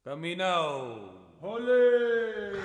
Caminao. ¡Ole!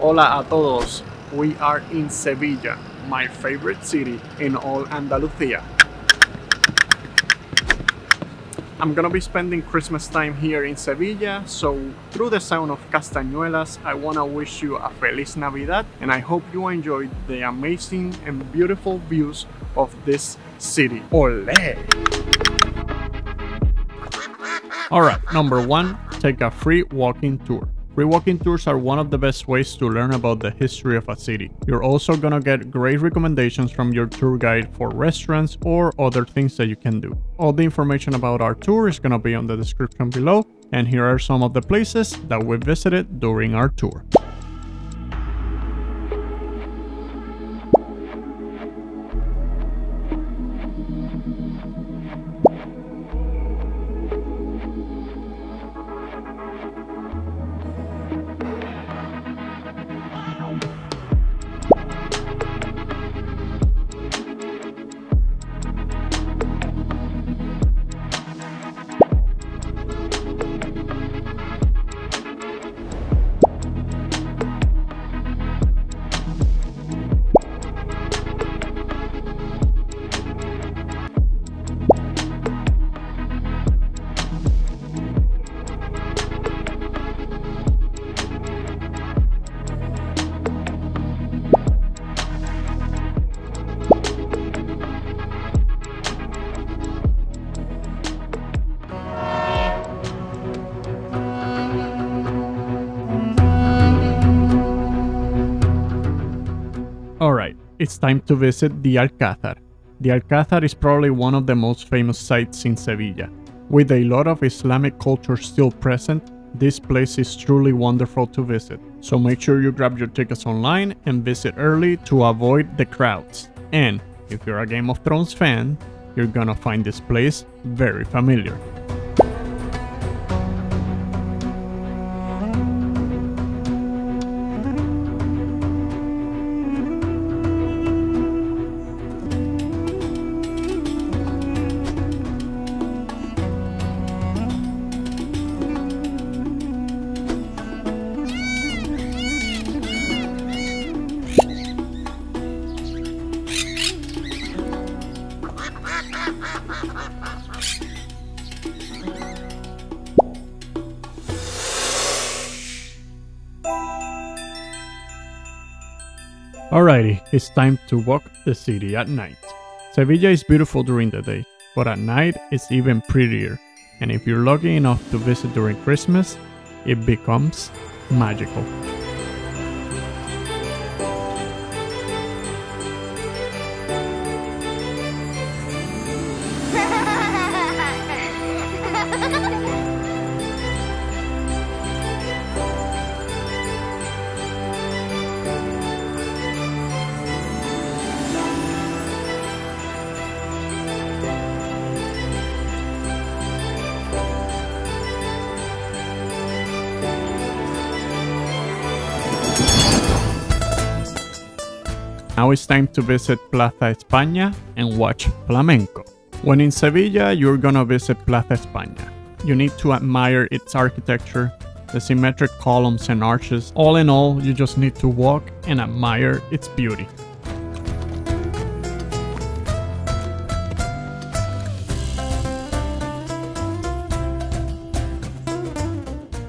Hola a todos, we are in Sevilla, my favorite city in all Andalucía. I'm gonna be spending Christmas time here in Sevilla, so through the sound of castañuelas, I wanna wish you a Feliz Navidad, and I hope you enjoyed the amazing and beautiful views of this city. Olé! Alright, number 1, take a free walking tour. Free walking tours are one of the best ways to learn about the history of a city. You're also gonna get great recommendations from your tour guide for restaurants or other things that you can do. All the information about our tour is gonna be on the description below, and here are some of the places that we visited during our tour. Alright, it's time to visit the Alcázar. The Alcázar is probably one of the most famous sites in Sevilla. With a lot of Islamic culture still present, this place is truly wonderful to visit. So make sure you grab your tickets online and visit early to avoid the crowds. And if you're a Game of Thrones fan, you're gonna find this place very familiar. Alrighty, it's time to walk the city at night. Sevilla is beautiful during the day, but at night it's even prettier, and if you're lucky enough to visit during Christmas, it becomes magical. Now it's time to visit Plaza España and watch flamenco. When in Sevilla, you're gonna visit Plaza España. You need to admire its architecture, the symmetric columns and arches. All in all, you just need to walk and admire its beauty.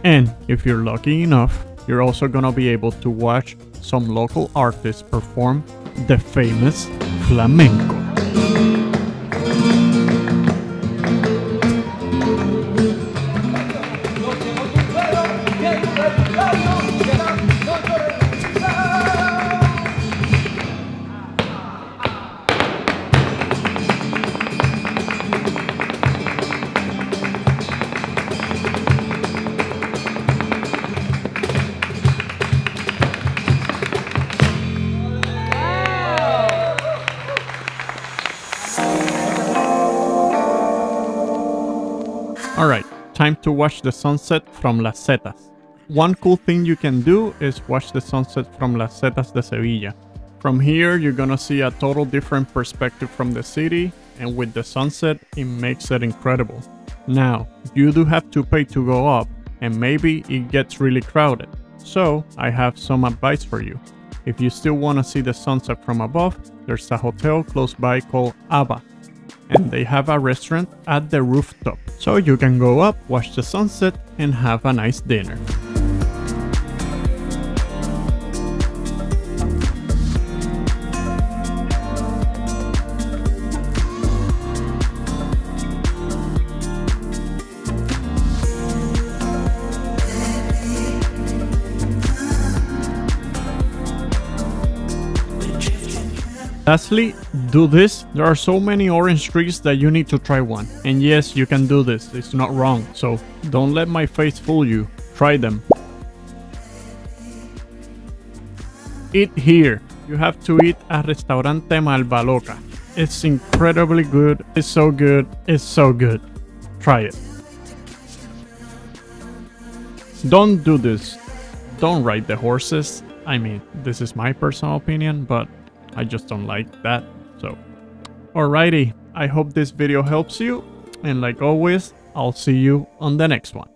And if you're lucky enough, you're also gonna be able to watch some local artists perform the famous flamenco. Alright, time to watch the sunset from Las Setas. One cool thing you can do is watch the sunset from Las Setas de Sevilla. From here, you're gonna see a total different perspective from the city, and with the sunset, it makes it incredible. Now, you do have to pay to go up, and maybe it gets really crowded. So, I have some advice for you. If you still wanna see the sunset from above, there's a hotel close by called Ava, and they have a restaurant at the rooftop. So you can go up, watch the sunset, and have a nice dinner. Lastly, do this. There are so many orange trees that you need to try one. And yes, you can do this. It's not wrong. So don't let my face fool you. Try them. Eat here. You have to eat at Restaurante Malvaloca. It's incredibly good. It's so good. It's so good. Try it. Don't do this. Don't ride the horses. I mean, this is my personal opinion, but I just don't like that. So, alrighty. I hope this video helps you. And like always, I'll see you on the next one.